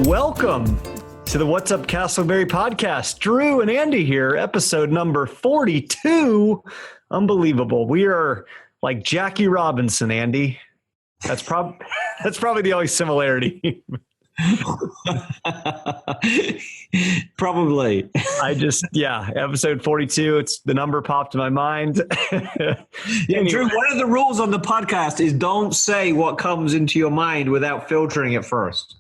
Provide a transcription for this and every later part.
Welcome to the What's Up Casselberry podcast. Drew and Andy here, episode number 42. Unbelievable. We are like Jackie Robinson, Andy. That's probably the only similarity. Probably. Episode 42. It's the number popped in my mind. Anyway. Drew, one of the rules on the podcast is don't say what comes into your mind without filtering it first.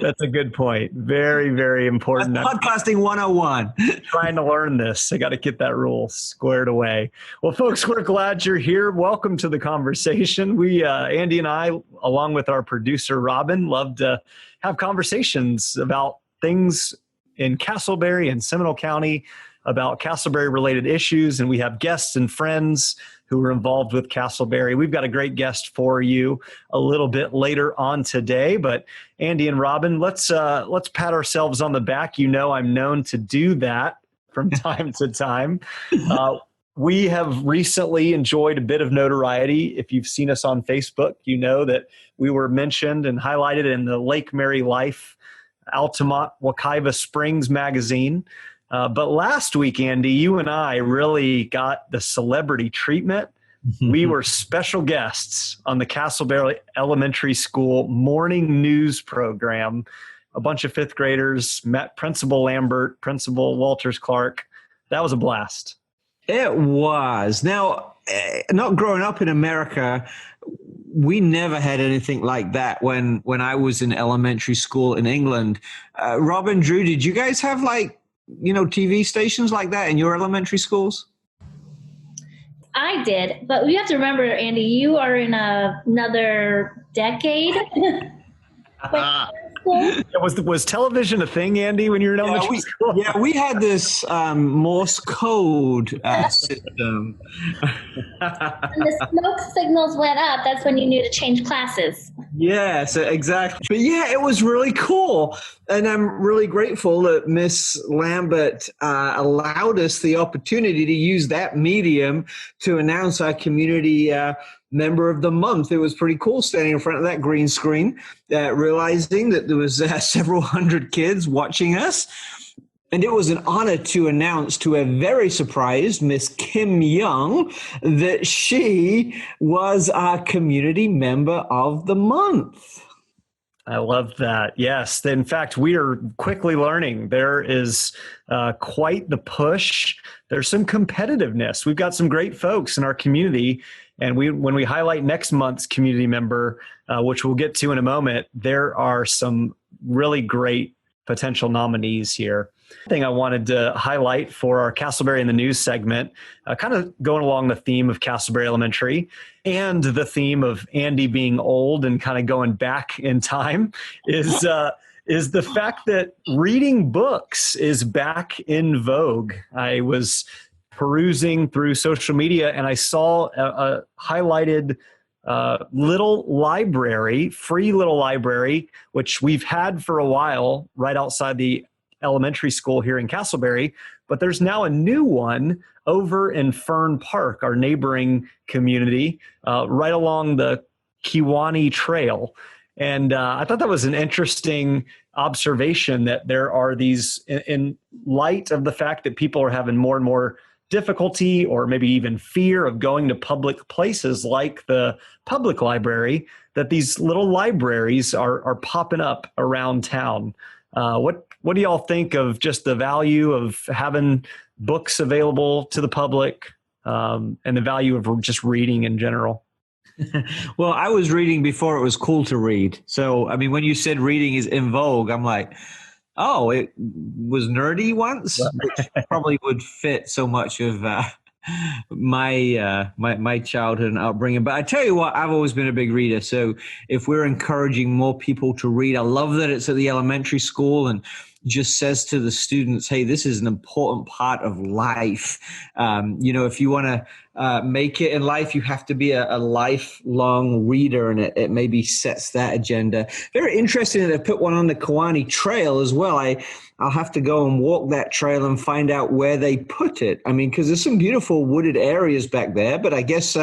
That's a good point. Very, very important. That's podcasting 101. Trying to learn this. I got to get that rule squared away. Well, folks, we're glad you're here. Welcome to the conversation. We, Andy and I, along with our producer, Robin, love to have conversations about things in Casselberry and Seminole County, about Casselberry-related issues, and we have guests and friends who are involved with Casselberry. We've got a great guest for you a little bit later on today, but Andy and Robin, let's pat ourselves on the back. You know I'm known to do that from time to time. We have recently enjoyed a bit of notoriety. If you've seen us on Facebook, you know that we were mentioned and highlighted in the Lake Mary Life Altamont Wekiva Springs magazine. But last week, Andy, you and I really got the celebrity treatment. We were special guests on the Casselberry Elementary School morning news program. A bunch of fifth graders met Principal Lambert, Principal Walters Clark. That was a blast. It was. Now, not growing up in America, we never had anything like that when I was in elementary school in England. Robin, Drew, did you guys have TV stations like that in your elementary schools? I did, but we have to remember, Andy, you are in another decade. Was television a thing, Andy, when you were in elementary school? Yeah, we had this Morse code system. When the smoke signals went up, that's when you knew to change classes. Yes, exactly. But yeah, it was really cool. And I'm really grateful that Miss Lambert allowed us the opportunity to use that medium to announce our community member of the month. It was pretty cool standing in front of that green screen, realizing that there was several hundred kids watching us. And it was an honor to announce to a very surprised Miss Kim Young that she was our community member of the month. I love that. Yes. In fact, we are quickly learning there is quite the push. There's some competitiveness. We've got some great folks in our community. And when we highlight next month's community member, which we'll get to in a moment, there are some really great potential nominees here. Thing I wanted to highlight for our Casselberry in the News segment, kind of going along the theme of Casselberry Elementary and the theme of Andy being old and kind of going back in time, is the fact that reading books is back in vogue. I was perusing through social media and I saw a highlighted free little library, which we've had for a while right outside the elementary school here in Casselberry, but there's now a new one over in Fern Park, our neighboring community, right along the Kewanee Trail. And I thought that was an interesting observation that there are these, in light of the fact that people are having more and more difficulty or maybe even fear of going to public places like the public library, that these little libraries are popping up around town. What do y'all think of just the value of having books available to the public and the value of just reading in general? Well, I was reading before it was cool to read. So, I mean, when you said reading is in vogue, I'm like, oh, it was nerdy once, which probably would fit so much of my childhood and upbringing. But I tell you what, I've always been a big reader. So if we're encouraging more people to read, I love that it's at the elementary school and just says to the students, hey, this is an important part of life. If you want to make it in life, you have to be a lifelong reader, and it maybe sets that agenda. Very interesting that they put one on the Kewanee Trail as well. I I'll have to go and walk that trail and find out where they put it. I mean, because there's some beautiful wooded areas back there, but I guess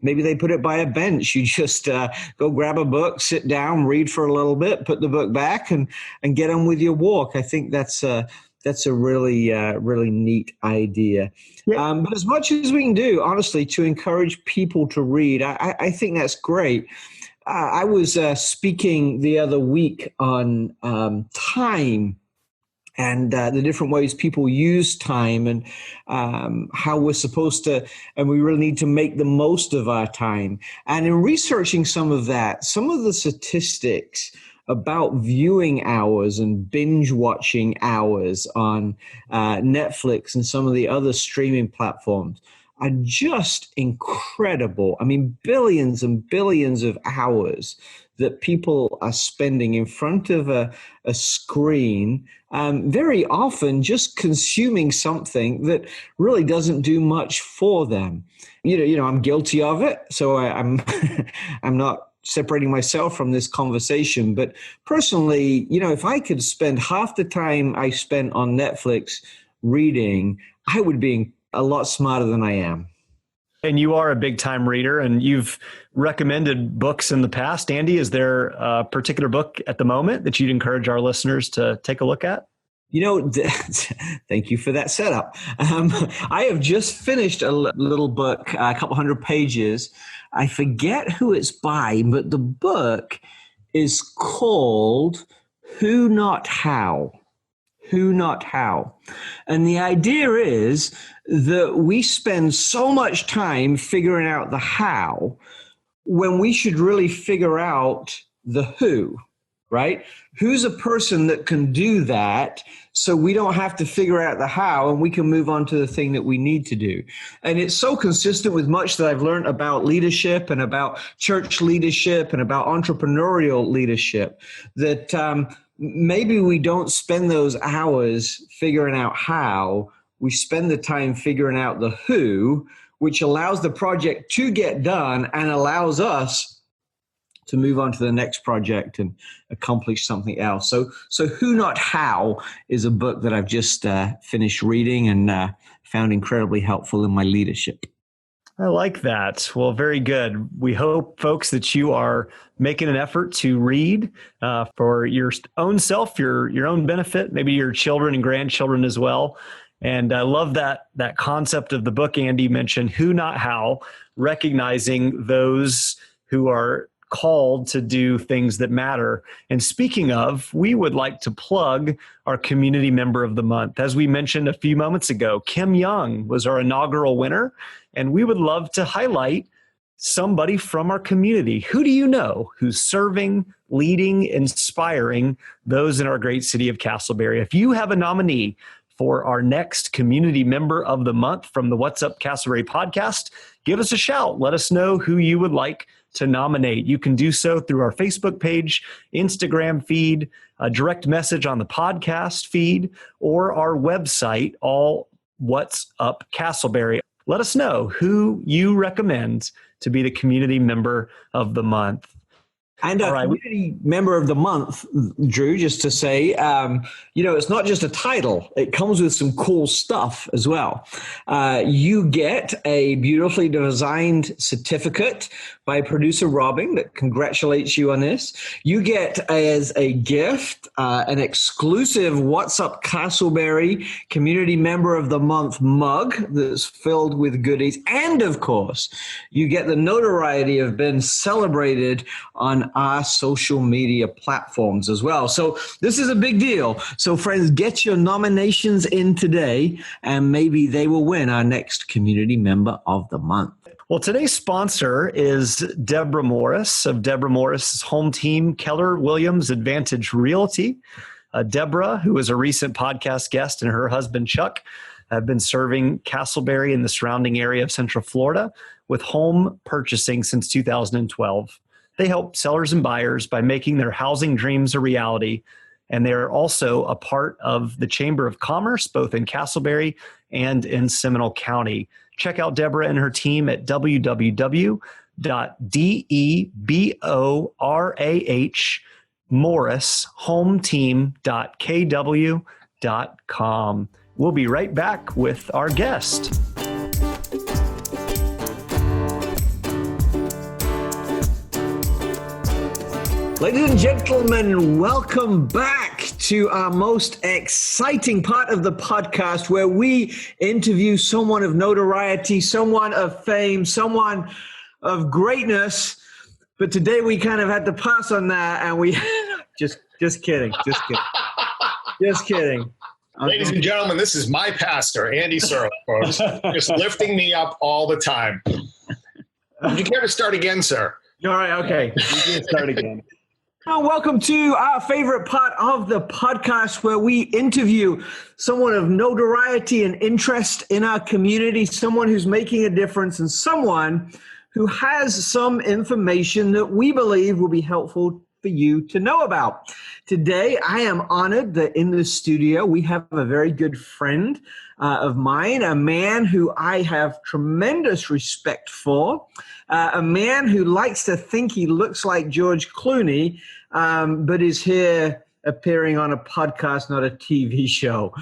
maybe they put it by a bench. You just go grab a book, sit down, read for a little bit, put the book back, and get on with your walk. I think that's a really neat idea. Yeah. But as much as we can do, honestly, to encourage people to read, I think that's great. I was speaking the other week on time and the different ways people use time and how we're supposed to, and we really need to make the most of our time. And in researching some of that, some of the statistics about viewing hours and binge watching hours on Netflix and some of the other streaming platforms are just incredible. I mean, billions and billions of hours that people are spending in front of a screen, very often just consuming something that really doesn't do much for them. You know, I'm guilty of it, so I'm I'm not separating myself from this conversation. But personally, you know, if I could spend half the time I spent on Netflix reading, I would be a lot smarter than I am. And you are a big time reader, and you've recommended books in the past. Andy, is there a particular book at the moment that you'd encourage our listeners to take a look at? You know, thank you for that setup. I have just finished a little book, a couple hundred pages. I forget who it's by, but the book is called Who Not How. Who Not How. And the idea is that we spend so much time figuring out the how when we should really figure out the who, right? Who's a person that can do that so we don't have to figure out the how and we can move on to the thing that we need to do. And it's so consistent with much that I've learned about leadership and about church leadership and about entrepreneurial leadership that maybe we don't spend those hours figuring out how, we spend the time figuring out the who, which allows the project to get done and allows us to move on to the next project and accomplish something else. So Who Not How is a book that I've just finished reading and found incredibly helpful in my leadership. I like that. Well, very good. We hope, folks, that you are making an effort to read for your own self, your own benefit, maybe your children and grandchildren as well. And I love that concept of the book Andy mentioned, Who Not How, recognizing those who are called to do things that matter. And speaking of, we would like to plug our Community Member of the Month. As we mentioned a few moments ago, Kim Young was our inaugural winner, and we would love to highlight somebody from our community. Who do you know who's serving, leading, inspiring those in our great city of Casselberry? If you have a nominee for our next Community Member of the Month from the What's Up Casselberry podcast, give us a shout. Let us know who you would like to nominate. You can do so through our Facebook page, Instagram feed, a direct message on the podcast feed, or our website, all What's Up Casselberry. Let us know who you recommend to be the Community Member of the Month. And a Community Member of the Month, Drew, just to say, it's not just a title. It comes with some cool stuff as well. You get a beautifully designed certificate by producer Robin that congratulates you on this. You get as a gift an exclusive What's Up Casselberry Community Member of the Month mug that's filled with goodies. And of course, you get the notoriety of being celebrated on our social media platforms as well. So this is a big deal. So friends, get your nominations in today and maybe they will win our next Community Member of the Month. Well, today's sponsor is Deboorah Morris of Deboorah Morris Home Team, Keller Williams Advantage Realty. Deboorah, who was a recent podcast guest, and her husband Chuck have been serving Casselberry and the surrounding area of Central Florida with home purchasing since 2012. They help sellers and buyers by making their housing dreams a reality. And they are also a part of the Chamber of Commerce, both in Casselberry and in Seminole County. Check out Deboorah and her team at www.deboorah morrishometeam.kw sponsered.com. We'll be right back with our guest. Ladies and gentlemen, welcome back to our most exciting part of the podcast where we interview someone of notoriety, someone of fame, someone of greatness. But today we kind of had to pass on that, and we just kidding. Ladies and gentlemen, this is my pastor, Andy Searle, folks, just lifting me up all the time. Would you care to start again, sir? All right, okay. We can start again. Welcome to our favorite part of the podcast where we interview someone of notoriety and interest in our community, someone who's making a difference, and someone who has some information that we believe will be helpful for you to know about. Today, I am honored that in the studio we have a very good friend of mine, a man who I have tremendous respect for, a man who likes to think he looks like George Clooney, but is here appearing on a podcast, not a TV show.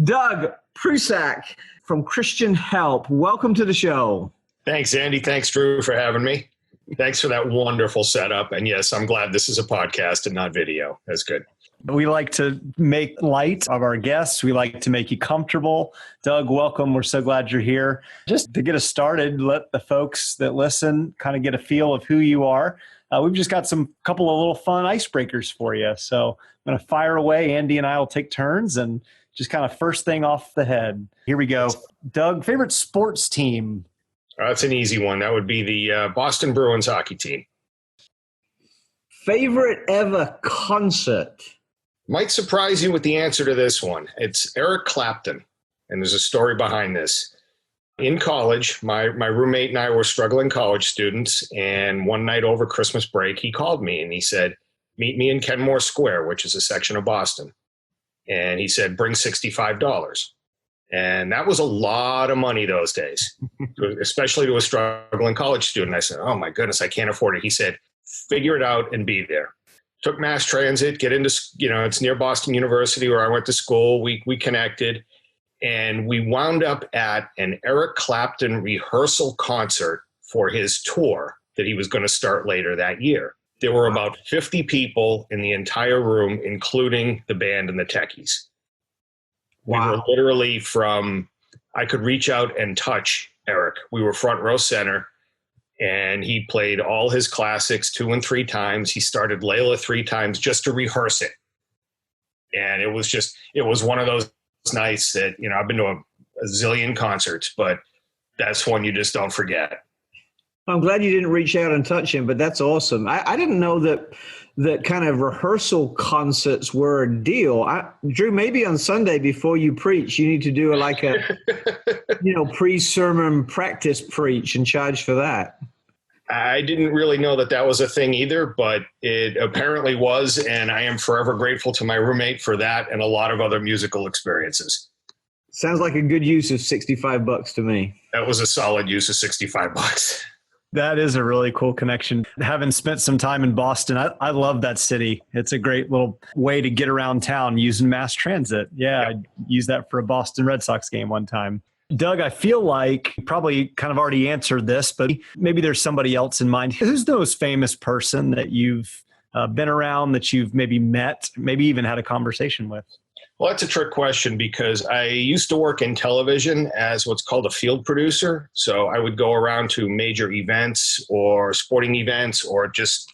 Doug Prusak from Christian Help. Welcome to the show. Thanks, Andy. Thanks, Drew, for having me. Thanks for that wonderful setup. And yes, I'm glad this is a podcast and not video. That's good. We like to make light of our guests. We like to make you comfortable. Doug, welcome. We're so glad you're here. Just to get us started, let the folks that listen kind of get a feel of who you are. We've just got some couple of little fun icebreakers for you. So I'm going to fire away. Andy and I will take turns and just kind of first thing off the head. Here we go. Doug, favorite sports team? That's an easy one. That would be the Boston Bruins hockey team. Favorite ever concert? Might surprise you with the answer to this one. It's Eric Clapton, and there's a story behind this. In college, my roommate and I were struggling college students, and one night over Christmas break, he called me and he said, meet me in Kenmore Square, which is a section of Boston. And he said, bring $65. And that was a lot of money those days, especially to a struggling college student. I said, oh my goodness, I can't afford it. He said, figure it out and be there. Took mass transit, get into, it's near Boston University where I went to school. We connected, and we wound up at an Eric Clapton rehearsal concert for his tour that he was going to start later that year. There were about 50 people in the entire room, including the band and the techies. Wow. We were literally I could reach out and touch Eric. We were front row center, and he played all his classics 2 and 3 times. He started Layla 3 times just to rehearse it. And it was one of those nights that, I've been to a zillion concerts, but that's one you just don't forget. I'm glad you didn't reach out and touch him, but that's awesome. I didn't know that kind of rehearsal concerts were a deal. Drew, maybe on Sunday before you preach, you need to do a pre-sermon practice preach and charge for that. I didn't really know that was a thing either, but it apparently was, and I am forever grateful to my roommate for that and a lot of other musical experiences. Sounds like a good use of $65 to me. That was a solid use of $65. That is a really cool connection. Having spent some time in Boston, I love that city. It's a great little way to get around town using mass transit. Yeah, yep. I used that for a Boston Red Sox game one time. Doug, I feel like you probably kind of already answered this, but maybe there's somebody else in mind. Who's the most famous person that you've been around, that you've maybe met, maybe even had a conversation with? Well, that's a trick question because I used to work in television as what's called a field producer. So I would go around to major events or sporting events or just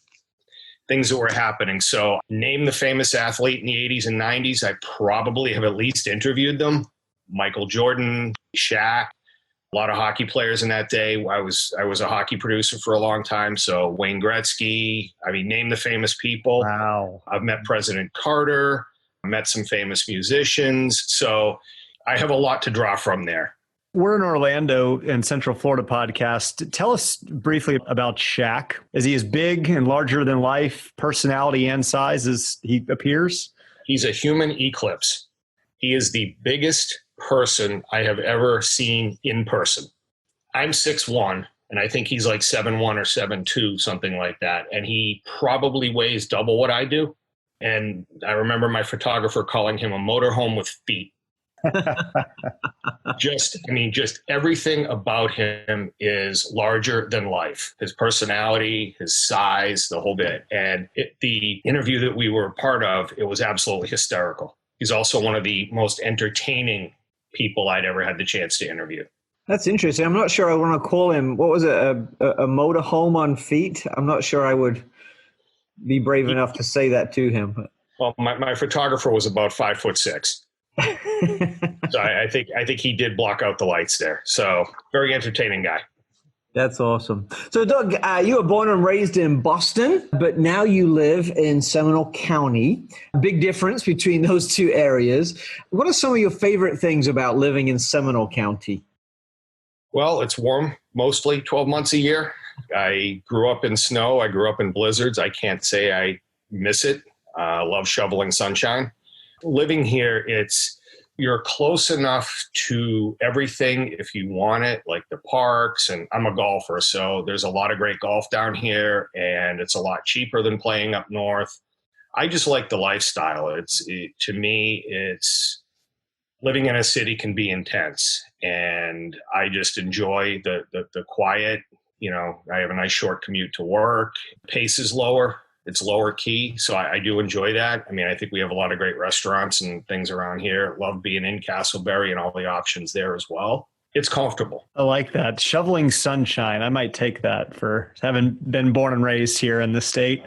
things that were happening. So name the famous athlete in the 80s and 90s. I probably have at least interviewed them. Michael Jordan, Shaq, a lot of hockey players in that day. I was a hockey producer for a long time. So Wayne Gretzky, name the famous people. Wow. I've met President Carter. Met some famous musicians. So I have a lot to draw from there. We're in Orlando in Central Florida podcast. Tell us briefly about Shaq. Is he as big and larger than life, personality and size as he appears? He's a human eclipse. He is the biggest person I have ever seen in person. I'm 6'1", and I think he's like 7'1" or 7'2", something like that. And he probably weighs double what I do. And I remember my photographer calling him a motorhome with feet. Just everything about him is larger than life. His personality, his size, the whole bit. And the interview that we were a part of, it was absolutely hysterical. He's also one of the most entertaining people I'd ever had the chance to interview. That's interesting. I'm not sure I want to call him, what was it, a motorhome on feet? I'm not sure I would be brave enough to say that to him. Well, my photographer was about 5'6". So I think he did block out the lights there. So very entertaining guy. That's awesome. So Doug, you were born and raised in Boston, but now you live in Seminole County. Big difference between those two areas. What are some of your favorite things about living in Seminole County? Well, it's warm mostly 12 months a year. I grew up in snow. I grew up in blizzards. I can't say I miss it. Love shoveling sunshine. Living here, you're close enough to everything if you want it, like the parks, and I'm a golfer, so there's a lot of great golf down here, and it's a lot cheaper than playing up north. I just like the lifestyle. To me, living in a city can be intense, and I just enjoy the quiet. I have a nice short commute to work. Pace is lower. It's lower key, so I do enjoy that. I think we have a lot of great restaurants and things around here. Love being in Casselberry and all the options there as well. It's comfortable. I like that. Shoveling sunshine. I might take that for having been born and raised here in the state.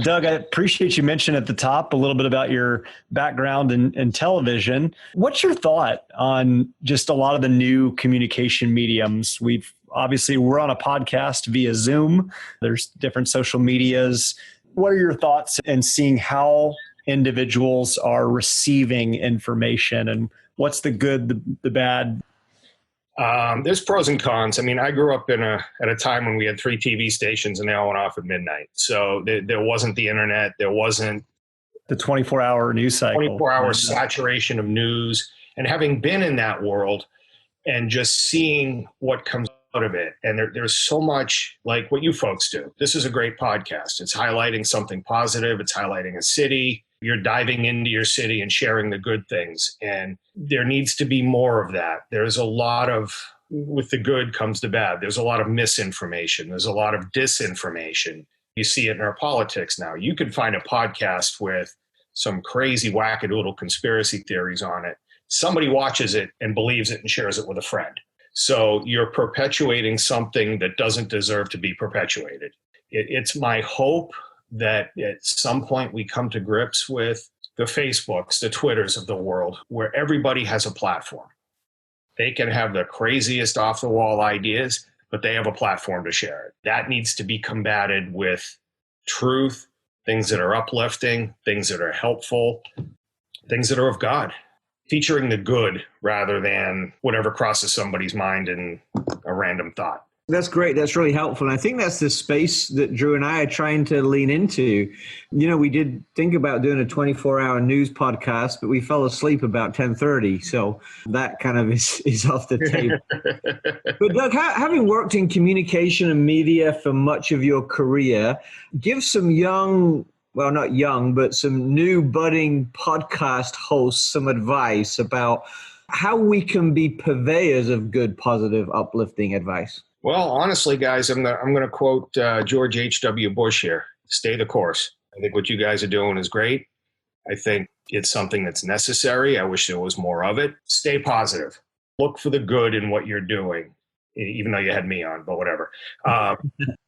Doug, I appreciate you mentioned at the top a little bit about your background in television. What's your thought on just a lot of the new communication mediums? We're on a podcast via Zoom. There's different social medias. What are your thoughts in seeing how individuals are receiving information, and what's the good, the bad? There's pros and cons. I grew up at a time when we had 3 TV stations and they all went off at midnight. So there wasn't the internet. There wasn't the 24-hour news cycle. 24-hour saturation of news. And having been in that world and just seeing what comes out of it. And there's so much like what you folks do. This is a great podcast. It's highlighting something positive. It's highlighting a city. You're diving into your city and sharing the good things. And there needs to be more of that. There's a lot of, with the good comes the bad. There's a lot of misinformation. There's a lot of disinformation. You see it in our politics now. You can find a podcast with some crazy wackadoodle conspiracy theories on it. Somebody watches it and believes it and shares it with a friend. So you're perpetuating something that doesn't deserve to be perpetuated. It's my hope that at some point we come to grips with the Facebooks, the Twitters of the world, where everybody has a platform. They can have the craziest off-the-wall ideas, but they have a platform to share it. That needs to be combated with truth, things that are uplifting, things that are helpful, things that are of God. Featuring the good rather than whatever crosses somebody's mind in a random thought. That's great. That's really helpful. And I think that's the space that Drew and I are trying to lean into. We did think about doing a 24-hour news podcast, but we fell asleep about 10:30. So that kind of is off the table. But Doug, having worked in communication and media for much of your career, give some not young, but some new budding podcast hosts some advice about how we can be purveyors of good, positive, uplifting advice. Well, honestly, guys, I'm going to quote George H.W. Bush here. Stay the course. I think what you guys are doing is great. I think it's something that's necessary. I wish there was more of it. Stay positive. Look for the good in what you're doing, even though you had me on, but whatever.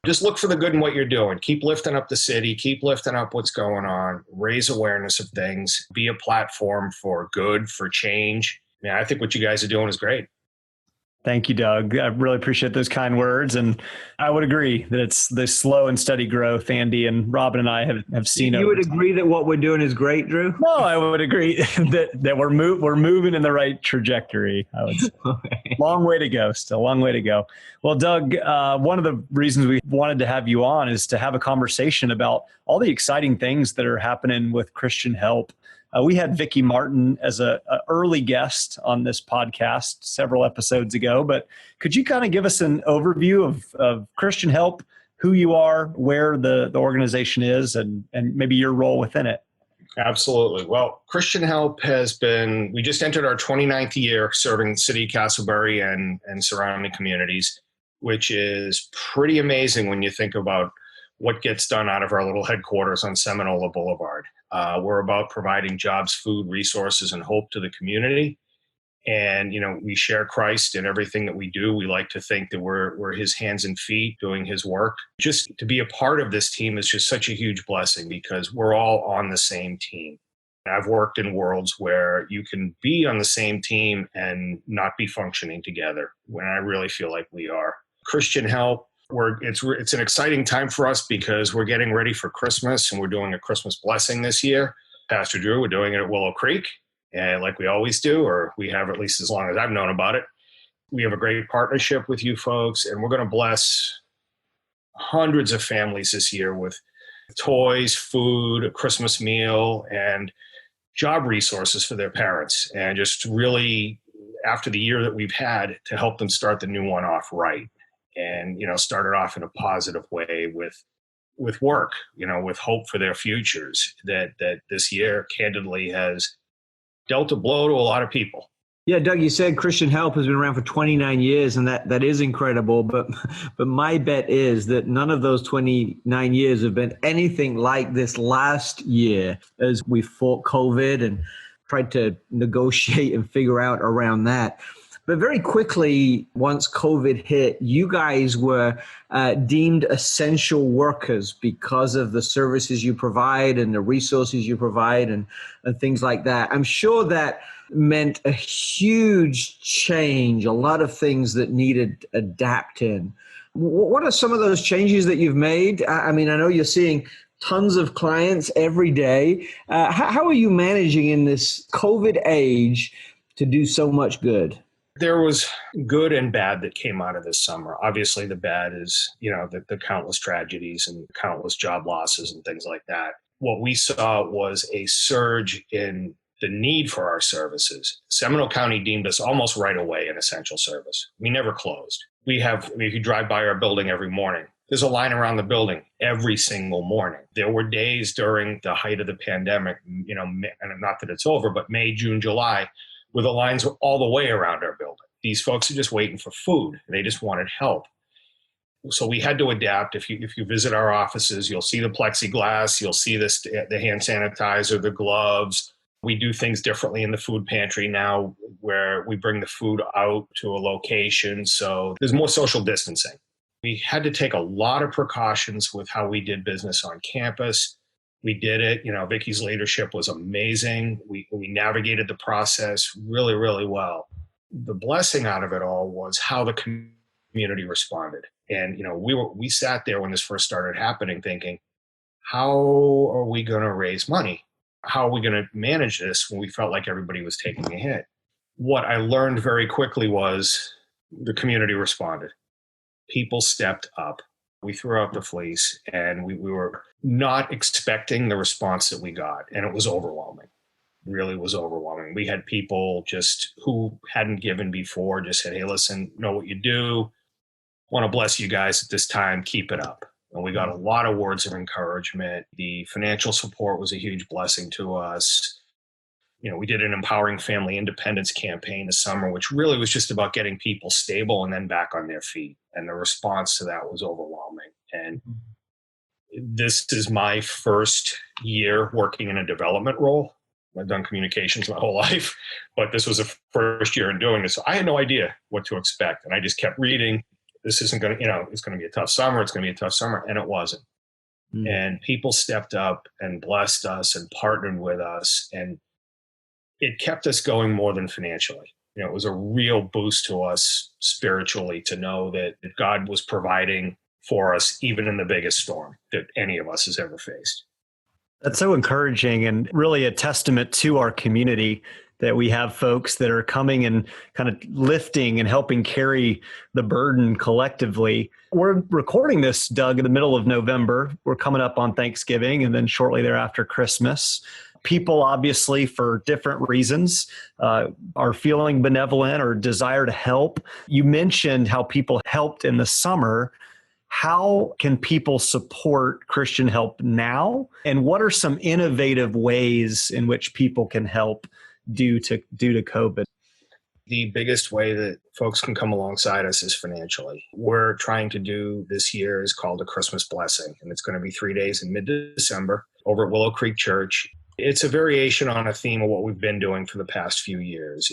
Just look for the good in what you're doing. Keep lifting up the city. Keep lifting up what's going on. Raise awareness of things. Be a platform for good, for change. I think what you guys are doing is great. Thank you, Doug. I really appreciate those kind words. And I would agree that it's the slow and steady growth Andy and Robin and I have seen. You would agree that what we're doing is great, Drew? No, I would agree that we're moving in the right trajectory. I would say. Okay. Long way to go. Still a long way to go. Well, Doug, one of the reasons we wanted to have you on is to have a conversation about all the exciting things that are happening with Christian Help. We had Vicki Martin as an early guest on this podcast several episodes ago, but could you kind of give us an overview of Christian Help, who you are, where the organization is, and maybe your role within it? Absolutely. Well, Christian Help we just entered our 29th year serving the city of Casselberry and surrounding communities, which is pretty amazing when you think about what gets done out of our little headquarters on Seminole Boulevard. We're about providing jobs, food, resources, and hope to the community. And, we share Christ in everything that we do. We like to think that we're his hands and feet doing his work. Just to be a part of this team is just such a huge blessing because we're all on the same team. I've worked in worlds where you can be on the same team and not be functioning together, when I really feel like we are. Christian Help, it's an exciting time for us because we're getting ready for Christmas and we're doing a Christmas blessing this year. Pastor Drew, we're doing it at Willow Creek. And like we always do, or we have at least as long as I've known about it. We have a great partnership with you folks, and we're going to bless hundreds of families this year with toys, food, a Christmas meal, and job resources for their parents. And just really, after the year that we've had, to help them start the new one off right. And, start it off in a positive way with work, with hope for their futures that this year candidly has dealt a blow to a lot of people. Yeah, Doug, you said Christian Help has been around for 29 years, and that is incredible. But my bet is that none of those 29 years have been anything like this last year as we fought COVID and tried to negotiate and figure out around that. But very quickly, once COVID hit, you guys were deemed essential workers because of the services you provide and the resources you provide and things like that. I'm sure that meant a huge change, a lot of things that needed adapting. What are some of those changes that you've made? I mean, I know you're seeing tons of clients every day. How are you managing in this COVID age to do so much good? There was good and bad that came out of this summer. Obviously, the bad is, the countless tragedies and countless job losses and things like that. What we saw was a surge in the need for our services. Seminole County deemed us almost right away an essential service. We never closed. If you drive by our building every morning, there's a line around the building every single morning. There were days during the height of the pandemic, and not that it's over, but May, June, July, where the lines were all the way around our building. These folks are just waiting for food. They just wanted help. So we had to adapt. If you visit our offices, you'll see the plexiglass, you'll see the hand sanitizer, the gloves. We do things differently in the food pantry now where we bring the food out to a location. So there's more social distancing. We had to take a lot of precautions with how we did business on campus. We did it. Vicky's leadership was amazing. We navigated the process really, really well. The blessing out of it all was how the community responded. And, we sat there when this first started happening thinking, how are we going to raise money? How are we going to manage this when we felt like everybody was taking a hit? What I learned very quickly was the community responded. People stepped up. We threw out the fleece, and we were not expecting the response that we got. And it was overwhelming. It really was overwhelming. We had people just who hadn't given before just said, hey, listen, know what you do. Want to bless you guys at this time. Keep it up. And we got a lot of words of encouragement. The financial support was a huge blessing to us. We did an Empowering Family Independence campaign this summer, which really was just about getting people stable and then back on their feet. And the response to that was overwhelming. And this is my first year working in a development role. I've done communications my whole life, but this was the first year in doing this. So I had no idea what to expect. And I just kept reading. This isn't going to, it's going to be a tough summer. It's going to be a tough summer. And it wasn't. And people stepped up and blessed us and partnered with us. And it kept us going more than financially. It was a real boost to us spiritually to know that God was providing for us, even in the biggest storm that any of us has ever faced. That's so encouraging and really a testament to our community that we have folks that are coming and kind of lifting and helping carry the burden collectively. We're recording this, Doug, in the middle of November. We're coming up on Thanksgiving and then shortly thereafter Christmas. People, obviously, for different reasons, are feeling benevolent or desire to help. You mentioned how people helped in the summer. How can people support Christian Help now? And what are some innovative ways in which people can help due to COVID? The biggest way that folks can come alongside us is financially. We're trying to do this year is called a Christmas Blessing, and it's going to be 3 days in mid-December over at Willow Creek Church. It's a variation on a theme of what we've been doing for the past few years.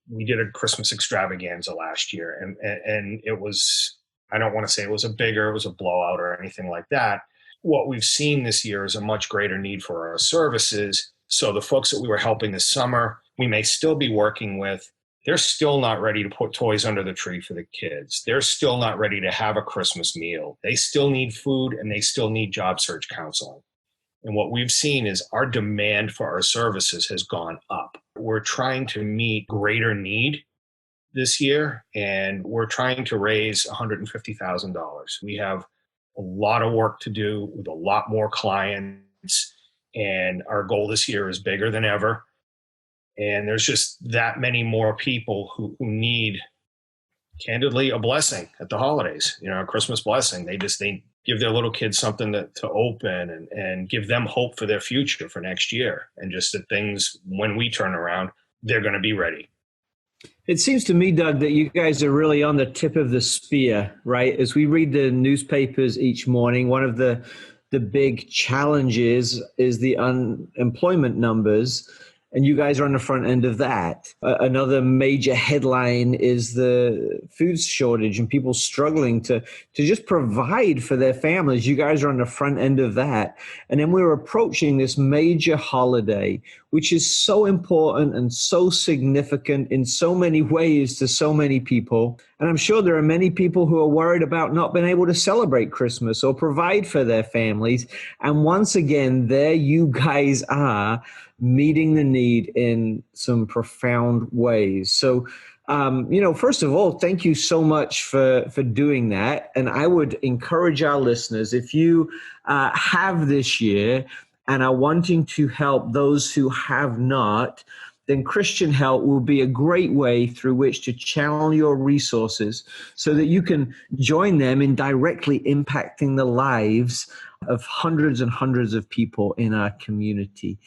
We did a Christmas extravaganza last year, and it was, I don't want to say it was it was a blowout or anything like that. What we've seen this year is a much greater need for our services. So the folks that we were helping this summer, we may still be working with, they're still not ready to put toys under the tree for the kids. They're still not ready to have a Christmas meal. They still need food and they still need job search counseling. And what we've seen is our demand for our services has gone up. We're trying to meet greater need this year, and we're trying to raise $150,000. We have a lot of work to do with a lot more clients, and our goal this year is bigger than ever. And there's just that many more people who need, candidly, a blessing at the holidays, a Christmas blessing. They give their little kids something to open and give them hope for their future for next year. And just that things, when we turn around, they're going to be ready. It seems to me, Doug, that you guys are really on the tip of the spear, right? As we read the newspapers each morning, one of the big challenges is the unemployment numbers. And you guys are on the front end of that. Another major headline is the food shortage and people struggling to just provide for their families. You guys are on the front end of that. And then we're approaching this major holiday, which is so important and so significant in so many ways to so many people. And I'm sure there are many people who are worried about not being able to celebrate Christmas or provide for their families. And once again, there you guys are, meeting the need in some profound ways. So, first of all, thank you so much for doing that. And I would encourage our listeners, if you have this year and are wanting to help those who have not, then Christian Help will be a great way through which to channel your resources so that you can join them in directly impacting the lives of hundreds and hundreds of people in our community.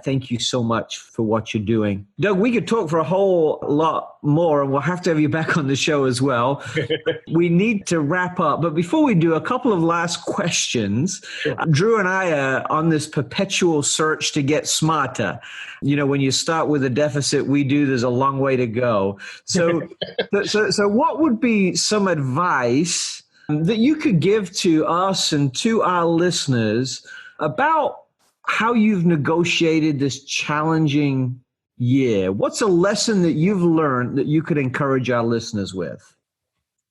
Thank you so much for what you're doing. Doug, we could talk for a whole lot more, and we'll have to have you back on the show as well. We need to wrap up. But before we do, a couple of last questions. Sure. Drew and I are on this perpetual search to get smarter. When you start with a deficit, there's a long way to go. So what would be some advice that you could give to us and to our listeners about how you've negotiated this challenging year? What's a lesson that you've learned that you could encourage our listeners with?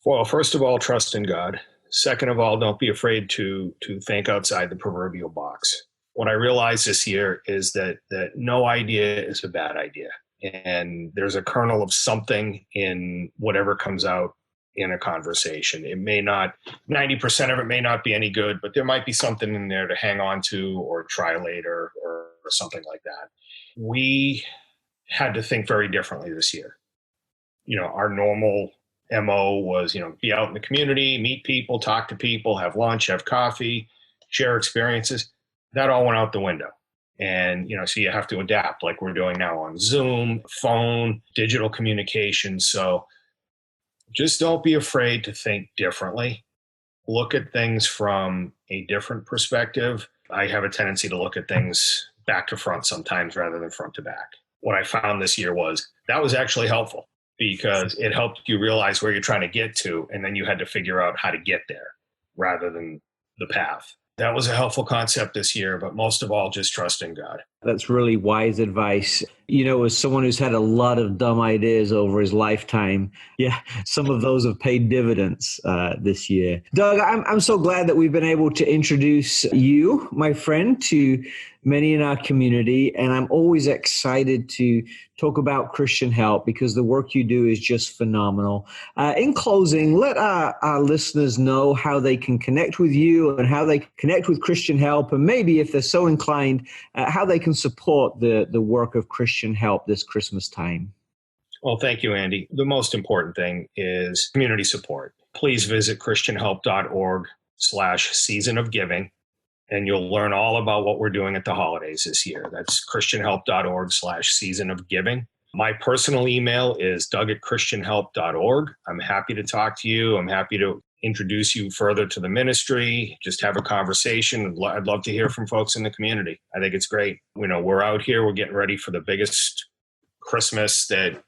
Well, first of all, trust in God. Second of all, don't be afraid to think outside the proverbial box. What I realized this year is that no idea is a bad idea. And there's a kernel of something in whatever comes out in a conversation. It may not, 90% of it may not be any good, but there might be something in there to hang on to or try later or something like that. We had to think very differently this year. Our normal MO was, be out in the community, meet people, talk to people, have lunch, have coffee, share experiences. That all went out the window. And, so you have to adapt like we're doing now on Zoom, phone, digital communication. So just don't be afraid to think differently. Look at things from a different perspective. I have a tendency to look at things back to front sometimes rather than front to back. What I found this year was that was actually helpful because it helped you realize where you're trying to get to, and then you had to figure out how to get there rather than the path. That was a helpful concept this year, but most of all, just trust in God. That's really wise advice. As someone who's had a lot of dumb ideas over his lifetime, some of those have paid dividends this year. Doug, I'm so glad that we've been able to introduce you, my friend, to many in our community. And I'm always excited to talk about Christian Help because the work you do is just phenomenal. In closing, let our listeners know how they can connect with you and how they connect with Christian Help, and maybe if they're so inclined, how they can support the work of Christian Help this Christmas time. Well, thank you, Andy. The most important thing is community support. Please visit christianhelp.org. christianhelp.org/season of giving. And you'll learn all about what we're doing at the holidays this year. That's christianhelp.org/season of giving. My personal email is doug@christianhelp.org. I'm happy to talk to you. I'm happy to introduce you further to the ministry, just have a conversation. I'd love to hear from folks in the community. I think it's great. We're out here, we're getting ready for the biggest Christmas that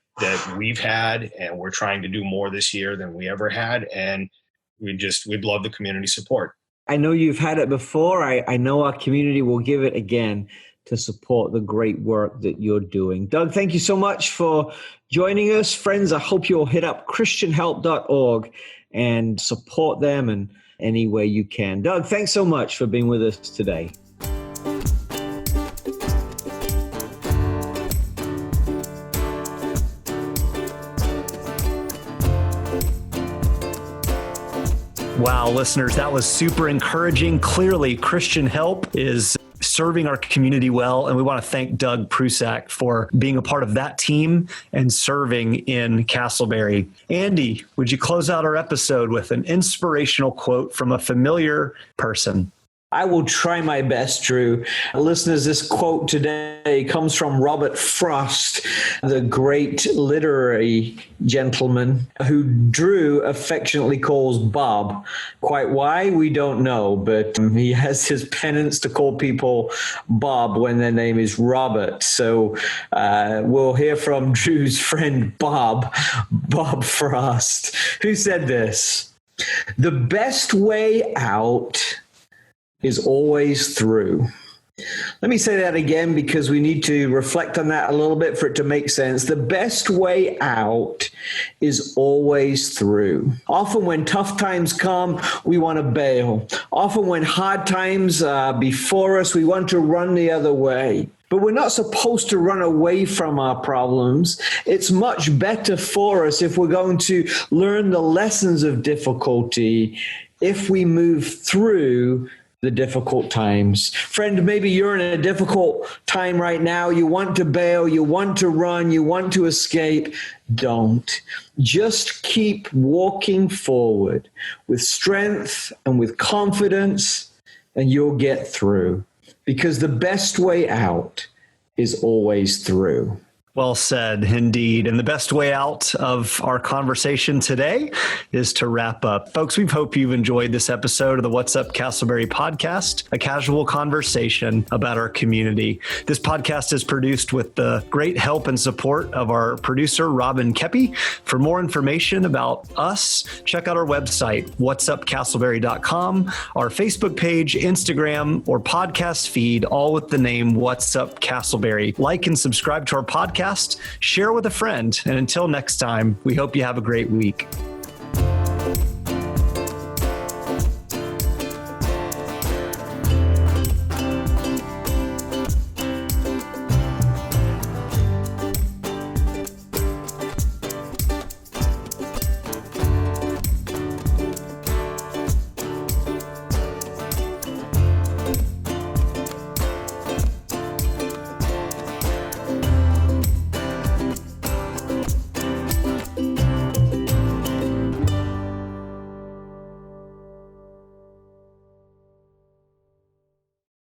we've had, and we're trying to do more this year than we ever had. And we'd love the community support. I know you've had it before. I know our community will give it again to support the great work that you're doing. Doug, thank you so much for joining us. Friends, I hope you'll hit up christianhelp.org and support them in any way you can. Doug, thanks so much for being with us today. Wow, listeners, that was super encouraging. Clearly, Christian Help is serving our community well, and we want to thank Doug Prusak for being a part of that team and serving in Casselberry. Andy, would you close out our episode with an inspirational quote from a familiar person? I will try my best, Drew. Listeners, this quote today comes from Robert Frost, the great literary gentleman who Drew affectionately calls Bob. Quite why, we don't know, but he has his penance to call people Bob when their name is Robert. So we'll hear from Drew's friend Bob Frost, who said this: "The best way out is always through." Let me say that again because we need to reflect on that a little bit for it to make sense. The best way out is always through. Often when tough times come, we want to bail. Often when hard times are before us, we want to run the other way. But we're not supposed to run away from our problems. It's much better for us if we're going to learn the lessons of difficulty if we move through the difficult times. Friend, maybe you're in a difficult time right now. You want to bail, you want to run, you want to escape. Don't. Just keep walking forward with strength and with confidence, and you'll get through. Because the best way out is always through. Well said, indeed. And the best way out of our conversation today is to wrap up. Folks, we hope you've enjoyed this episode of the What's Up Casselberry podcast, a casual conversation about our community. This podcast is produced with the great help and support of our producer, Robin Kepi. For more information about us, check out our website, whatsupcasselberry.com, our Facebook page, Instagram, or podcast feed, all with the name What's Up Casselberry. Like and subscribe to our podcast. Share with a friend. And until next time, we hope you have a great week.